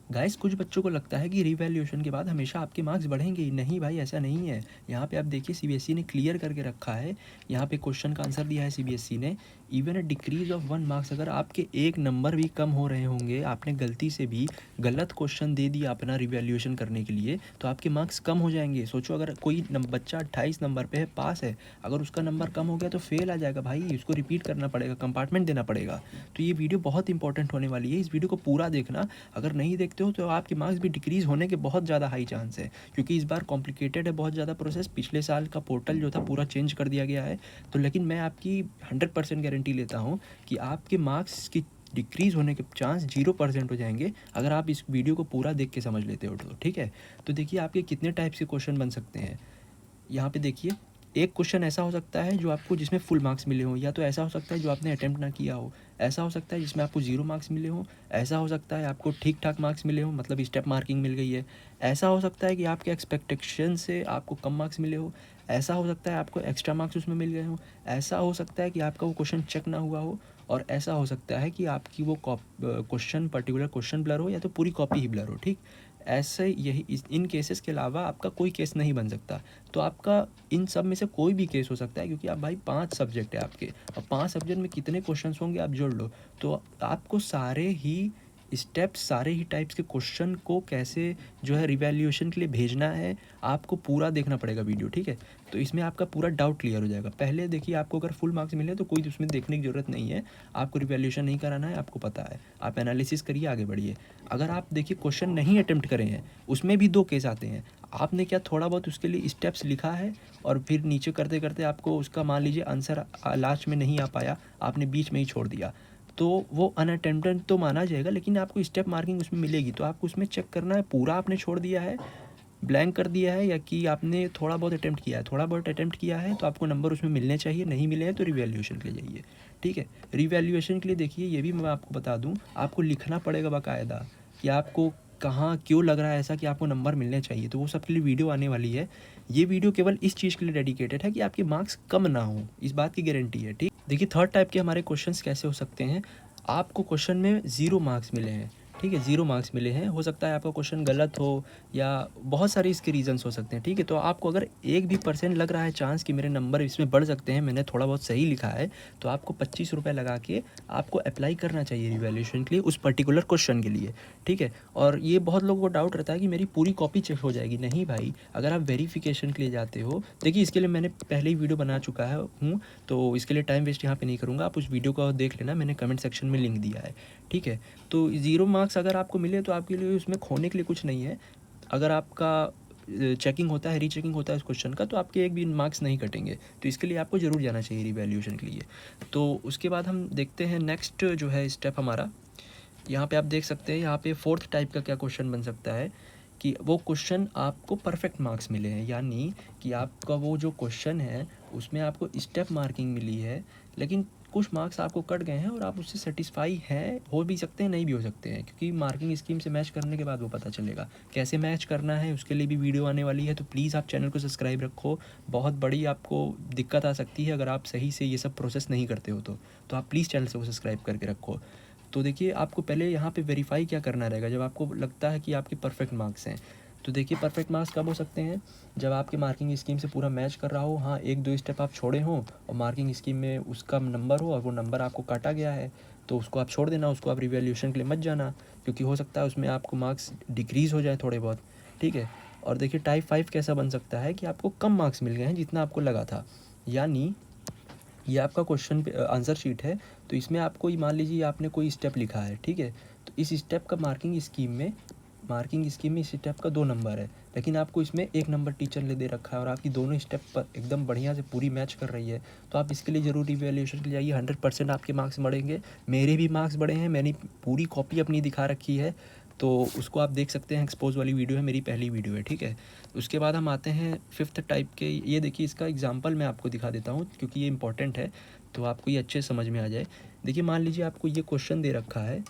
Guys कुछ बच्चों को लगता है कि रिवैल्यूएशन के बाद हमेशा आपके मार्क्स बढ़ेंगे ही। नहीं भाई, ऐसा नहीं है। यहाँ पे आप देखिए सीबीएसई ने क्लियर करके रखा है। यहाँ पे क्वेश्चन का आंसर दिया है सीबीएसई ने, even a decrease of 1 marks, अगर आपके 1 नंबर भी कम हो रहे होंगे, आपने गलती से भी गलत क्वेश्चन दे दिया अपना रिवैल्यूएशन करने के लिए, तो आपके मार्क्स कम हो जाएंगे। सोचो अगर कोई बच्चा 28 नंबर पे है, पास है, अगर उसका नंबर कम हो गया तो फेल आ जाएगा भाई, उसको रिपीट करना पड़ेगा, कंपार्टमेंट देना पड़ेगा। तो ये वीडियो बहुत इंपॉर्टेंट होने वाली है, इस वीडियो को पूरा देखना। अगर नहीं देखते हो तो आपके मार्क्स भी डिक्रीज़ होने के बहुत ज़्यादा हाई चांस है, क्योंकि इस बार कॉम्प्लिकेटेड है बहुत ज़्यादा प्रोसेस। पिछले साल का पोर्टल जो था पूरा चेंज कर दिया गया है। तो लेकिन मैं आपकी 100% गारंटी लेता हूँ कि आपके मार्क्स की डिक्रीज़ होने के चांस 0% हो जाएंगे, अगर आप इस वीडियो को पूरा देख के समझ लेते हो तो। ठीक है, तो देखिए आपके कितने टाइप्स के क्वेश्चन बन सकते हैं। यहाँ पे देखिए, एक क्वेश्चन ऐसा हो सकता है जो आपको जिसमें फुल मार्क्स मिले हों, या तो ऐसा हो सकता है जो आपने अटेम्प्ट ना किया हो, ऐसा हो सकता है जिसमें आपको 0 मार्क्स मिले हों, ऐसा हो सकता है आपको ठीक ठाक मार्क्स मिले हों, मतलब स्टेप मार्किंग मिल गई है, ऐसा हो सकता है कि आपके एक्सपेक्टेशन से आपको कम मार्क्स मिले हो, ऐसा हो सकता है आपको एक्स्ट्रा मार्क्स उसमें मिल गए हों, ऐसा हो सकता है कि आपका वो क्वेश्चन चेक ना हुआ हो, और ऐसा हो सकता है कि आपकी वो क्वेश्चन पर्टिकुलर क्वेश्चन ब्लर हो, या तो पूरी कॉपी ही ब्लर हो। ठीक, ऐसे यही इन केसेस के अलावा आपका कोई केस नहीं बन सकता। तो आपका इन सब में से कोई भी केस हो सकता है, क्योंकि आप भाई 5 सब्जेक्ट है आपके, और 5 सब्जेक्ट में कितने क्वेश्चंस होंगे आप जोड़ लो। तो आपको सारे ही स्टेप्स, सारे ही टाइप्स के क्वेश्चन को कैसे जो है रिवैल्यूएशन के लिए भेजना है, आपको पूरा देखना पड़ेगा वीडियो। ठीक है, तो इसमें आपका पूरा डाउट क्लियर हो जाएगा। पहले देखिए, आपको अगर फुल मार्क्स मिले तो कोई उसमें देखने की ज़रूरत नहीं है, आपको रिवैल्यूएशन नहीं कराना है, आपको पता है, आप एनालिसिस करिए, आगे बढ़िए। अगर आप देखिए क्वेश्चन नहीं अटेम्प्ट करे हैं, उसमें भी 2 केस आते हैं। आपने क्या थोड़ा बहुत उसके लिए स्टेप्स लिखा है, और फिर नीचे करते करते आपको उसका मान लीजिए आंसर लास्ट में नहीं आ पाया, आपने बीच में ही छोड़ दिया, तो वो अनअटेम्प्टेड तो माना जाएगा, लेकिन आपको स्टेप मार्किंग उसमें मिलेगी। तो आपको उसमें चेक करना है पूरा आपने छोड़ दिया है, ब्लैंक कर दिया है, या कि आपने थोड़ा बहुत अटेम्प्ट किया है। थोड़ा बहुत अटेम्प्ट किया है तो आपको नंबर उसमें मिलने चाहिए, नहीं मिले हैं तो रिवैल्यूएशन के लिए जाइए। ठीक है, रिवैल्यूएशन के लिए देखिए, ये भी मैं आपको बता दूं, आपको लिखना पड़ेगा बाकायदा कि आपको कहाँ क्यों लग रहा है ऐसा कि आपको नंबर मिलने चाहिए। तो वो सब के लिए वीडियो आने वाली है। ये वीडियो केवल इस चीज़ के लिए डेडिकेटेड है कि आपके मार्क्स कम ना हो, इस बात की गारंटी है। ठीक, देखिए थर्ड टाइप के हमारे क्वेश्चंस कैसे हो सकते हैं। आपको क्वेश्चन में 0 मार्क्स मिले हैं, ठीक है, 0 मार्क्स मिले हैं, हो सकता है आपका क्वेश्चन गलत हो, या बहुत सारे इसके रीजंस हो सकते हैं। ठीक है, तो आपको अगर 1% भी लग रहा है चांस कि मेरे नंबर इसमें बढ़ सकते हैं, मैंने थोड़ा बहुत सही लिखा है, तो आपको 25 रुपये लगा के आपको अप्लाई करना चाहिए रिवैल्यूएशन के लिए, उस पर्टिकुलर क्वेश्चन के लिए। ठीक है, और ये बहुत लोगों को डाउट रहता है कि मेरी पूरी कॉपी चेक हो जाएगी। नहीं भाई, अगर आप वेरिफिकेशन के लिए जाते हो, देखिए इसके लिए मैंने पहले ही वीडियो बना चुका है हूँ, तो इसके लिए टाइम वेस्ट यहाँ पे नहीं करूँगा, आप उस वीडियो को देख लेना, मैंने कमेंट सेक्शन में लिंक दिया है। ठीक है, तो 0 मार्क्स अगर आपको मिले तो आपके लिए उसमें खोने के लिए कुछ नहीं है। अगर आपका चेकिंग होता है, रीचेकिंग होता है इस क्वेश्चन का, तो आपके 1 भी मार्क्स नहीं कटेंगे। तो इसके लिए आपको ज़रूर जाना चाहिए रिवैल्यूएशन के लिए। तो उसके बाद हम देखते हैं नेक्स्ट जो है स्टेप हमारा। यहाँ पे आप देख सकते हैं, यहाँ पे फोर्थ टाइप का क्या क्वेश्चन बन सकता है कि वो क्वेश्चन आपको परफेक्ट मार्क्स मिले हैं, यानी कि आपका वो जो क्वेश्चन है उसमें आपको स्टेप मार्किंग मिली है, लेकिन कुछ मार्क्स आपको कट गए हैं और आप उससे सेटिस्फाई हैं, हो भी सकते हैं, नहीं भी हो सकते हैं, क्योंकि मार्किंग स्कीम से मैच करने के बाद वो पता चलेगा कैसे मैच करना है। उसके लिए भी वीडियो आने वाली है, तो प्लीज़ आप चैनल को सब्सक्राइब रखो। बहुत बड़ी आपको दिक्कत आ सकती है अगर आप सही से ये सब प्रोसेस नहीं करते हो तो आप प्लीज़ चैनल को सब्सक्राइब करके रखो। तो देखिए, आपको पहले यहाँ पे वेरीफाई क्या करना रहेगा जब आपको लगता है कि आपके परफेक्ट मार्क्स हैं। तो देखिए, परफेक्ट मार्क्स कब हो सकते हैं, जब आपके मार्किंग स्कीम से पूरा मैच कर रहा हो, हाँ 1-2 स्टेप आप छोड़े हों और मार्किंग स्कीम में उसका नंबर हो और वो नंबर आपको काटा गया है, तो उसको आप छोड़ देना, उसको आप रिवैल्यूएशन के लिए मत जाना, क्योंकि हो सकता है उसमें आपको मार्क्स डिक्रीज़ हो जाए थोड़े बहुत। ठीक है, और देखिए टाइप 5 कैसा बन सकता है कि आपको कम मार्क्स मिल गए हैं जितना आपको लगा था, यानी ये आपका क्वेश्चन आंसर शीट है, तो इसमें आपको मान लीजिए आपने कोई स्टेप लिखा है, ठीक है, तो इस स्टेप का मार्किंग स्कीम में इस स्टेप का 2 नंबर है, लेकिन आपको इसमें 1 नंबर टीचर ने दे रखा है और आपकी दोनों स्टेप पर एकदम बढ़िया से पूरी मैच कर रही है, तो आप इसके लिए ज़रूर रिवैल्यूएशन के लिए जाइए। 100% आपके मार्क्स बढ़ेंगे। मेरे भी मार्क्स बढ़े हैं, मैंने पूरी कॉपी अपनी दिखा रखी है, तो उसको आप देख सकते हैं। एक्सपोज वाली वीडियो है, मेरी पहली वीडियो है। ठीक है, उसके बाद हम आते हैं फिफ्थ टाइप के। ये देखिए, इसका एग्जांपल मैं आपको दिखा देता हूँ क्योंकि ये इंपॉर्टेंट है, तो आपको ये अच्छे समझ में आ जाए। देखिए, मान लीजिए आपको ये क्वेश्चन दे रखा है,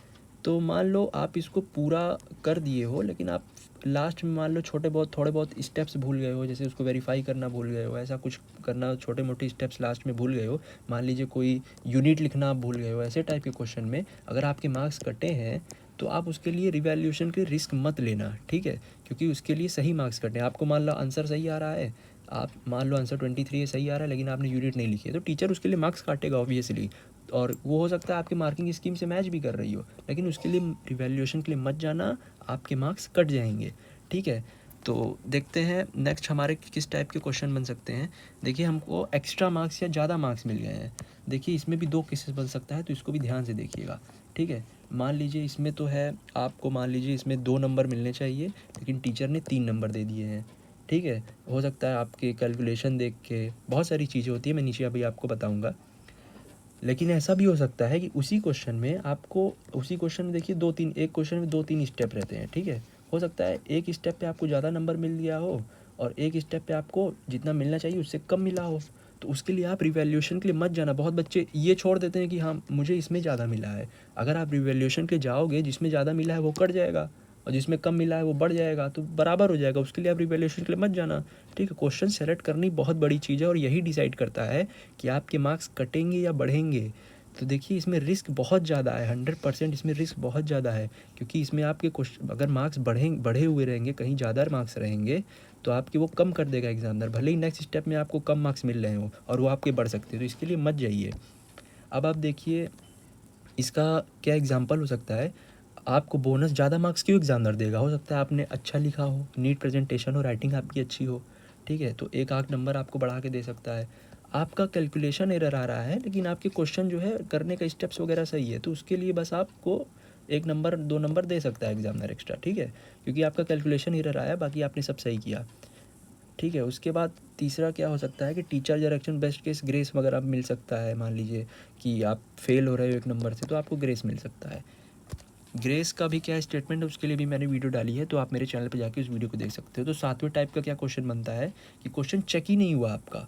तो मान लो आप इसको पूरा कर दिए हो, लेकिन आप लास्ट में मान लो थोड़े बहुत स्टेप्स भूल गए हो, जैसे उसको वेरीफाई करना भूल गए हो, ऐसा कुछ करना, छोटे मोटे स्टेप्स लास्ट में भूल गए हो, मान लीजिए कोई यूनिट लिखना आप भूल गए हो, ऐसे टाइप के क्वेश्चन में अगर आपके मार्क्स कटे हैं तो आप उसके लिए रिवैल्यूएशन के रिस्क मत लेना, ठीक है, क्योंकि उसके लिए सही मार्क्स कटने। आपको मान लो आंसर सही आ रहा है, आप मान लो आंसर 23 सही आ रहा है, लेकिन आपने यूनिट नहीं लिखी है, तो टीचर उसके लिए मार्क्स काटेगा ऑब्वियसली। और वो हो सकता है आपके मार्किंग स्कीम से मैच भी कर रही हो, लेकिन उसके लिए रिवैल्यूएशन के लिए मत जाना, आपके मार्क्स कट जाएंगे, ठीक है। तो देखते हैं नेक्स्ट हमारे किस टाइप के क्वेश्चन बन सकते हैं। देखिए हमको एक्स्ट्रा मार्क्स या ज़्यादा मार्क्स मिल गए हैं। देखिए इसमें भी 2 केसेस बन सकता है, तो इसको भी ध्यान से देखिएगा, ठीक है। मान लीजिए इसमें तो है, आपको मान लीजिए इसमें 2 नंबर मिलने चाहिए, लेकिन टीचर ने 3 नंबर दे दिए हैं, ठीक है। हो सकता है आपके कैलकुलेशन देख के, बहुत सारी चीज़ें होती है, मैं नीचे अभी आपको बताऊँगा। लेकिन ऐसा भी हो सकता है कि उसी क्वेश्चन में आपको, उसी क्वेश्चन में देखिए 2-3, एक क्वेश्चन में 2-3 स्टेप रहते हैं, ठीक है। हो सकता है एक स्टेप पे आपको ज़्यादा नंबर मिल गया हो और एक स्टेप पे आपको जितना मिलना चाहिए उससे कम मिला हो, तो उसके लिए आप रिवैल्यूएशन के लिए मत जाना। बहुत बच्चे ये छोड़ देते हैं कि हाँ मुझे इसमें ज़्यादा मिला है। अगर आप रिवैल्यूएशन के जाओगे, जिसमें ज़्यादा मिला है वो कट जाएगा और जिसमें कम मिला है वो बढ़ जाएगा, तो बराबर हो जाएगा। उसके लिए आप रिवैल्यूएशन के लिए मत जाना, ठीक है। क्वेश्चन सेलेक्ट करनी बहुत बड़ी चीज़ है और यही डिसाइड करता है कि आपके मार्क्स कटेंगे या बढ़ेंगे। तो देखिए इसमें रिस्क बहुत ज़्यादा है, 100% इसमें रिस्क बहुत ज़्यादा है, क्योंकि इसमें आपके क्वेश्चन अगर मार्क्स बढ़े हुए रहेंगे, कहीं ज़्यादा मार्क्स रहेंगे, तो आपके वो कम कर देगा एग्जामिनर, भले ही नेक्स्ट स्टेप में आपको कम मार्क्स मिल रहे हो और वो आपके बढ़ सकते हैं, तो इसके लिए मत जाइए। अब आप देखिए इसका क्या एग्जाम्पल हो सकता है। आपको बोनस ज़्यादा मार्क्स क्यों एग्जामिनर देगा? हो सकता है आपने अच्छा लिखा हो, नीट प्रेजेंटेशन हो, राइटिंग आपकी अच्छी हो, ठीक है, तो 1 आध नंबर आपको बढ़ा के दे सकता है। आपका कैलकुलेशन एरर आ रहा है, लेकिन आपके क्वेश्चन जो है करने का स्टेप्स वगैरह सही है, तो उसके लिए बस आपको 1 नंबर 2 नंबर दे सकता है एग्जामिनर एक्स्ट्रा, ठीक है, क्योंकि आपका कैलकुलेशन एरर आया, बाकी आपने सब सही किया, ठीक है। उसके बाद तीसरा क्या हो सकता है कि teacher direction best case grace वगैरह मिल सकता है। मान लीजिए कि आप फेल हो रहे हो 1 नंबर से, तो आपको ग्रेस मिल सकता है। ग्रेस का भी क्या स्टेटमेंट है, उसके लिए भी मैंने वीडियो डाली है, तो आप मेरे चैनल पे जाके उस वीडियो को देख सकते हो। तो 7वें टाइप का क्या क्वेश्चन बनता है कि क्वेश्चन चेक ही नहीं हुआ आपका,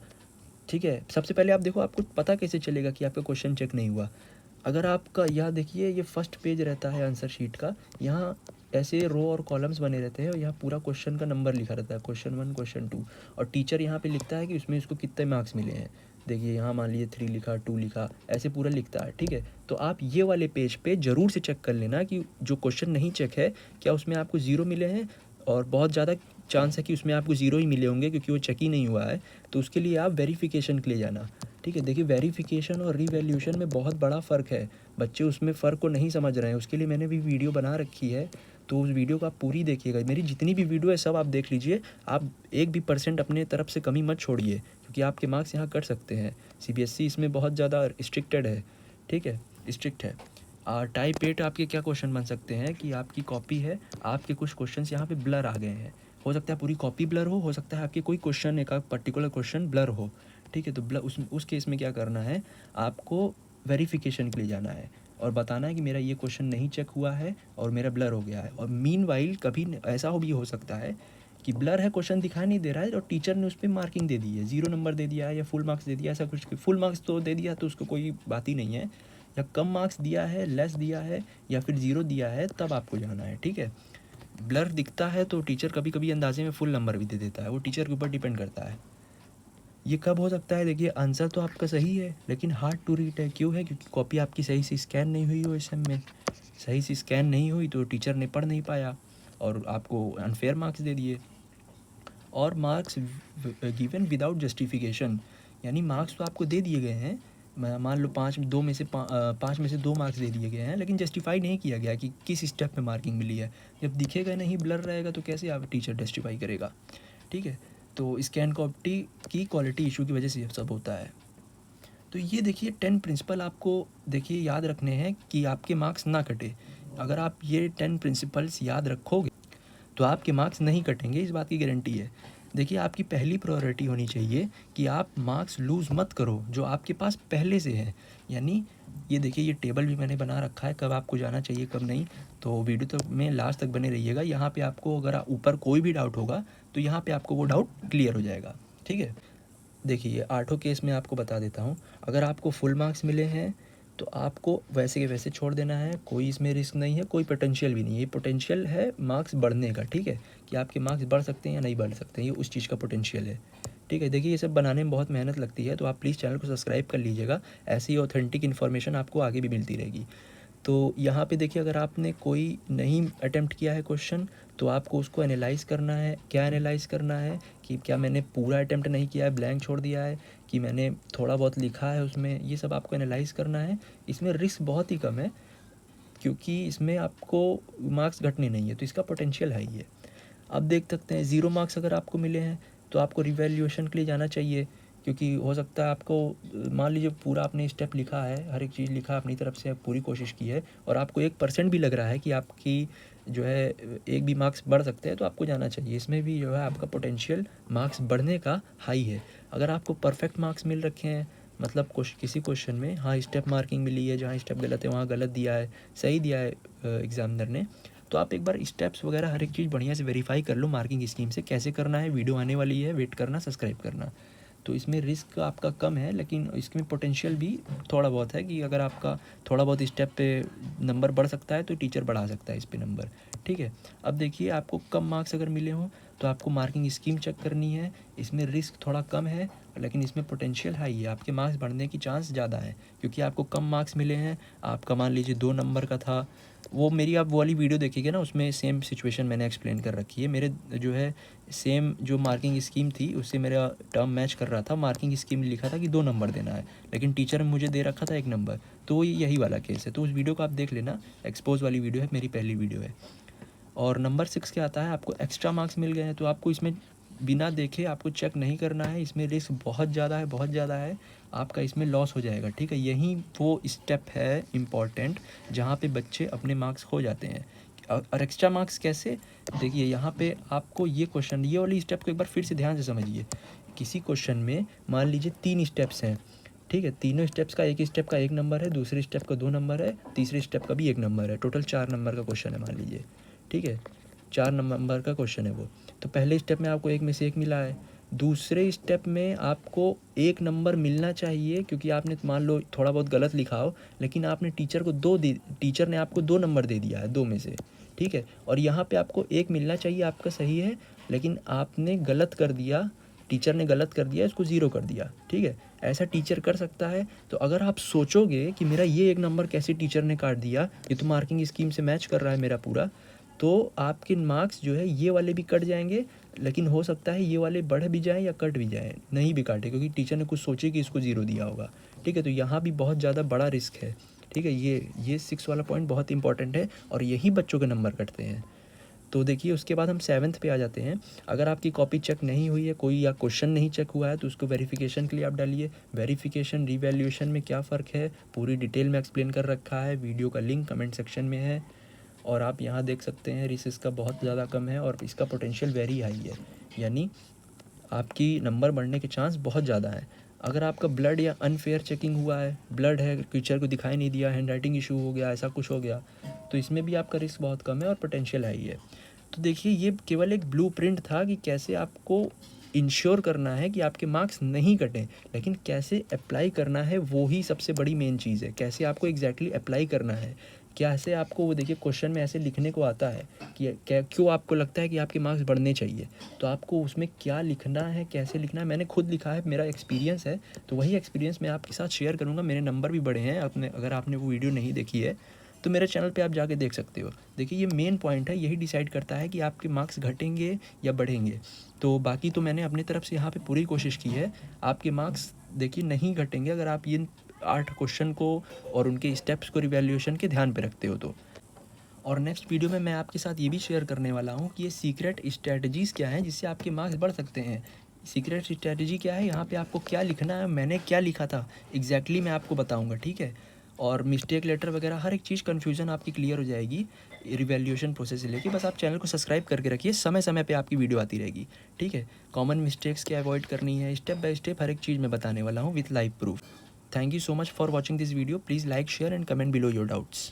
ठीक है। सबसे पहले आप देखो, आपको पता कैसे चलेगा कि आपका क्वेश्चन चेक नहीं हुआ? अगर आपका यहाँ देखिए, ये फर्स्ट पेज रहता है आंसर शीट का, यहाँ ऐसे रो और कॉलम्स बने रहते हैं और यहाँ पूरा क्वेश्चन का नंबर लिखा रहता है, क्वेश्चन 1 क्वेश्चन 2, और टीचर यहाँ पे लिखता है कि उसमें इसको कितने मार्क्स मिले हैं। देखिए यहाँ मान लीजिए 3 लिखा, 2 लिखा, ऐसे पूरा लिखता है, ठीक है। तो आप ये वाले पेज पे ज़रूर से चेक कर लेना कि जो क्वेश्चन नहीं चेक है, क्या उसमें आपको 0 मिले हैं, और बहुत ज़्यादा चांस है कि उसमें आपको 0 ही मिले होंगे, क्योंकि वो चेक ही नहीं हुआ है। तो उसके लिए आप वेरिफिकेशन के लिए जाना, ठीक है। देखिए वेरिफिकेशन और रिवैल्यूएशन में बहुत बड़ा फ़र्क है, बच्चे उसमें फ़र्क को नहीं समझ रहे हैं। उसके लिए मैंने भी वीडियो बना रखी है, तो उस वीडियो को आप पूरी देखिएगा। मेरी जितनी भी वीडियो है सब आप देख लीजिए, आप 1 भी % अपने तरफ से कमी मत छोड़िए, क्योंकि आपके मार्क्स यहाँ कट सकते हैं। सीबीएसई इसमें बहुत ज़्यादा रिस्ट्रिक्टेड है, ठीक है, स्ट्रिक्ट है। टाइप 8 आपके क्या क्वेश्चन बन सकते हैं कि आपकी कॉपी है, आपके कुछ क्वेश्चंस यहाँ पे ब्लर आ गए हैं। हो सकता है पूरी कॉपी ब्लर हो सकता है आपके कोई क्वेश्चन, एक पर्टिकुलर क्वेश्चन ब्लर हो, ठीक है। तो ब्लर उस केस में क्या करना है, आपको वेरिफिकेशन के लिए जाना है और बताना है कि मेरा ये क्वेश्चन नहीं चेक हुआ है और मेरा ब्लर हो गया है। और मीनवाइल कभी ऐसा भी हो सकता है कि ब्लर है, क्वेश्चन दिखाई नहीं दे रहा है और टीचर ने उस पर मार्किंग दे दी है, 0 नंबर दे दिया है या फुल मार्क्स दे दिया, ऐसा कुछ। फुल मार्क्स तो दे दिया तो उसको कोई बात ही नहीं है, या कम मार्क्स दिया है, लेस दिया है, या फिर 0 दिया है, तब आपको जाना है, ठीक है। ब्लर दिखता है तो टीचर कभी कभी अंदाजे में फुल नंबर भी दे देता है, वो टीचर के ऊपर डिपेंड करता है। ये कब हो सकता है, देखिए आंसर तो आपका सही है, लेकिन हार्ड टू रीड है। क्यों है? क्योंकि कॉपी आपकी सही से स्कैन नहीं हुई हो, इस समय में सही से स्कैन नहीं हुई, तो टीचर ने पढ़ नहीं पाया और आपको अनफेयर मार्क्स दे दिए। और मार्क्स गिवन विदाउट जस्टिफिकेशन, यानी मार्क्स तो आपको दे दिए गए हैं, मान लो 5 में से 2 मार्क्स दे दिए गए हैं, लेकिन जस्टिफाई नहीं किया गया कि किस स्टेप में मार्किंग मिली है। जब दिखेगा नहीं, ब्लर रहेगा, तो कैसे आप टीचर जस्टिफाई करेगा, ठीक है। तो स्कैन कॉपी की क्वालिटी इशू की वजह से ये सब होता है। तो ये देखिए 10 प्रिंसिपल आपको देखिए याद रखने हैं कि आपके मार्क्स ना कटे। अगर आप ये 10 प्रिंसिपल्स याद रखोगे तो आपके मार्क्स नहीं कटेंगे, इस बात की गारंटी है। देखिए आपकी पहली प्रायोरिटी होनी चाहिए कि आप मार्क्स लूज़ मत करो जो आपके पास पहले से है। यानी ये देखिए, ये टेबल भी मैंने बना रखा है, कब आपको जाना चाहिए कब नहीं, तो वीडियो तक में लास्ट तक बने रहिएगा। यहाँ पे आपको अगर ऊपर कोई भी डाउट होगा तो यहाँ पे आपको वो डाउट क्लियर हो जाएगा, ठीक है। देखिए ये 8 केस में आपको बता देता हूँ। अगर आपको फुल मार्क्स मिले हैं तो आपको वैसे के वैसे छोड़ देना है, कोई इसमें रिस्क नहीं है, कोई पोटेंशियल भी नहीं है। ये पोटेंशियल है मार्क्स बढ़ने का, ठीक है, कि आपके मार्क्स बढ़ सकते हैं या नहीं बढ़ सकते हैं, ये उस चीज़ का पोटेंशियल है, ठीक है। देखिए ये सब बनाने में बहुत मेहनत लगती है, तो आप प्लीज़ चैनल को सब्सक्राइब कर लीजिएगा, ऐसी ऑथेंटिक इन्फॉर्मेशन आपको आगे भी मिलती रहेगी। तो यहाँ पे देखिए, अगर आपने कोई नहीं अटेम्प्ट किया है क्वेश्चन तो आपको उसको एनालाइज़ करना है। क्या एनालाइज़ करना है कि क्या मैंने पूरा अटेम्प्ट नहीं किया है, ब्लैंक छोड़ दिया है, कि मैंने थोड़ा बहुत लिखा है उसमें, ये सब आपको एनालाइज़ करना है। इसमें रिस्क बहुत ही कम है क्योंकि इसमें आपको मार्क्स घटने नहीं है, तो इसका पोटेंशियल हाई है। आप देख सकते हैं 0 मार्क्स अगर आपको मिले हैं तो आपको रिवैल्यूएशन के लिए जाना चाहिए, क्योंकि हो सकता है आपको, मान लीजिए पूरा आपने स्टेप लिखा है, हर एक चीज़ लिखा अपनी तरफ से, पूरी कोशिश की है और आपको 1% भी लग रहा है कि आपकी जो है एक भी मार्क्स बढ़ सकते हैं, तो आपको जाना चाहिए। इसमें भी जो है आपका पोटेंशियल मार्क्स बढ़ने का हाई है। अगर आपको परफेक्ट मार्क्स मिल रखे हैं, मतलब किसी क्वेश्चन में हाँ स्टेप मार्किंग मिली है, जहाँ स्टेप गलत है वहाँ गलत दिया है, सही दिया है एग्जामिनर ने, तो आप एक बार स्टेप्स वगैरह हर एक चीज़ बढ़िया से वेरीफाई कर लो मार्किंग स्कीम से। कैसे करना है, वीडियो आने वाली है, वेट करना, सब्सक्राइब करना। तो इसमें रिस्क आपका कम है, लेकिन इसमें पोटेंशियल भी थोड़ा बहुत है कि अगर आपका थोड़ा बहुत स्टेप पे नंबर बढ़ सकता है तो टीचर बढ़ा सकता है इस पे नंबर। ठीक है, अब देखिए आपको कम मार्क्स अगर मिले हों तो आपको मार्किंग स्कीम चेक करनी है। इसमें रिस्क थोड़ा कम है लेकिन इसमें पोटेंशियल हाई है, आपके मार्क्स बढ़ने की चांस ज़्यादा है, क्योंकि आपको कम मार्क्स मिले हैं। आपका मान लीजिए 2 नंबर का था, वो मेरी आप वो वाली वीडियो देखिएगा ना, उसमें सेम सिचुएशन मैंने एक्सप्लेन कर रखी है। मेरे जो है सेम जो मार्किंग स्कीम थी उससे मेरा टर्म मैच कर रहा था। मार्किंग स्कीम में लिखा था कि 2 नंबर देना है, लेकिन टीचर ने मुझे दे रखा था 1 नंबर। तो वो यही वाला केस है। तो उस वीडियो को आप देख लेना, एक्सपोज वाली वीडियो है, मेरी पहली वीडियो है। और नंबर 6 क्या आता है, आपको एक्स्ट्रा मार्क्स मिल गए हैं तो आपको इसमें बिना देखे आपको चेक नहीं करना है। इसमें रिस्क बहुत ज़्यादा है, बहुत ज़्यादा है, आपका इसमें लॉस हो जाएगा। ठीक है, यही वो स्टेप है इम्पॉर्टेंट जहाँ पे बच्चे अपने मार्क्स खो जाते हैं। और एक्स्ट्रा मार्क्स कैसे, देखिए यहाँ पे आपको ये क्वेश्चन, ये वाली स्टेप को एक बार फिर से ध्यान से समझिए। किसी क्वेश्चन में मान लीजिए 3 स्टेप्स हैं, ठीक है, तीनों स्टेप्स का, एक स्टेप का 1 नंबर है, दूसरे स्टेप का 2 नंबर है, तीसरे स्टेप का भी 1 नंबर है, टोटल 4 नंबर का क्वेश्चन है मान लीजिए। ठीक है, 4 नंबर का क्वेश्चन है वो। तो पहले स्टेप में आपको 1 में से 1 मिला है, दूसरे स्टेप में आपको 1 नंबर मिलना चाहिए, क्योंकि आपने मान लो थोड़ा बहुत गलत लिखा हो, लेकिन आपने टीचर ने आपको 2 नंबर दे दिया है 2 में से। ठीक है, और यहाँ पे आपको 1 मिलना चाहिए, आपका सही है, लेकिन आपने गलत कर दिया, टीचर ने गलत कर दिया, इसको 0 कर दिया। ठीक है, ऐसा टीचर कर सकता है। तो अगर आप सोचोगे कि मेरा ये 1 नंबर कैसे टीचर ने काट दिया, ये तो मार्किंग स्कीम से मैच कर रहा है मेरा पूरा, तो आपके मार्क्स जो है ये वाले भी कट जाएंगे, लेकिन हो सकता है ये वाले बढ़ भी जाएँ या कट भी जाएँ, नहीं भी काटे, क्योंकि टीचर ने कुछ सोचे कि इसको 0 दिया होगा। ठीक है, तो यहाँ भी बहुत ज़्यादा बड़ा रिस्क है। ठीक है, ये 6 वाला पॉइंट बहुत इंपॉर्टेंट है और यही बच्चों के नंबर कटते हैं। तो देखिए उसके बाद हम 7th पे आ जाते हैं। अगर आपकी कॉपी चेक नहीं हुई है कोई, या क्वेश्चन नहीं चेक हुआ है, तो उसको वेरिफिकेशन के लिए आप डालिए। वेरिफिकेशन रिवैल्यूएशन में क्या फ़र्क है पूरी डिटेल में एक्सप्लेन कर रखा है, वीडियो का लिंक कमेंट सेक्शन में है। और आप यहाँ देख सकते हैं रिस्क इसका बहुत ज़्यादा कम है और इसका पोटेंशियल वेरी हाई है, यानी आपकी नंबर बढ़ने के चांस बहुत ज़्यादा है। अगर आपका ब्लड या अनफेयर चेकिंग हुआ है, ब्लड है, टीचर को दिखाई नहीं दिया, हैंडराइटिंग इशू हो गया, ऐसा कुछ हो गया, तो इसमें भी आपका रिस्क बहुत कम है और पोटेंशियल हाई है। तो देखिए ये केवल एक ब्लूप्रिंट था कि कैसे आपको इंश्योर करना है कि आपके मार्क्स नहीं कटें, लेकिन कैसे अप्लाई करना है वो ही सबसे बड़ी मेन चीज़ है। कैसे आपको एग्जैक्टली अप्लाई करना है, कैसे आपको, वो देखिए क्वेश्चन में ऐसे लिखने को आता है कि क्यों आपको लगता है कि आपके मार्क्स बढ़ने चाहिए, तो आपको उसमें क्या लिखना है, कैसे लिखना है, मैंने खुद लिखा है, मेरा एक्सपीरियंस है, तो वही एक्सपीरियंस मैं आपके साथ शेयर करूँगा। मेरे नंबर भी बढ़े हैं, अगर आपने वो वीडियो नहीं देखी है तो मेरे चैनल पे आप जाके देख सकते हो। देखिए ये मेन पॉइंट है, यही डिसाइड करता है कि आपके मार्क्स घटेंगे या बढ़ेंगे। तो बाकी तो मैंने अपनी तरफ से यहाँ पे पूरी कोशिश की है। आपके मार्क्स देखिए नहीं घटेंगे अगर आप ये 8 क्वेश्चन को और उनके स्टेप्स को रिवैल्यूएशन के ध्यान पे रखते हो तो। और नेक्स्ट वीडियो में मैं आपके साथ ये भी शेयर करने वाला हूँ कि ये सीक्रेट स्ट्रैटेजीज़ क्या हैं जिससे आपके मार्क्स बढ़ सकते हैं। सीक्रेट स्ट्रैटेजी क्या है, यहाँ पे आपको क्या लिखना है, मैंने क्या लिखा था एग्जैक्टली मैं आपको बताऊँगा। ठीक है, और मिस्टेक लेटर वगैरह हर एक चीज़ कन्फ्यूज़न आपकी क्लियर हो जाएगी रिवैल्यूएशन प्रोसेस से लेके। बस आप चैनल को सब्सक्राइब करके रखिए, समय समय पे आपकी वीडियो आती रहेगी। ठीक है, कॉमन मिस्टेक्स क्या अवॉइड करनी है, स्टेप बाय स्टेप हर एक चीज़ मैं बताने वाला हूँ with live proof. Thank you so much for watching this video. Please like, share and comment below your doubts.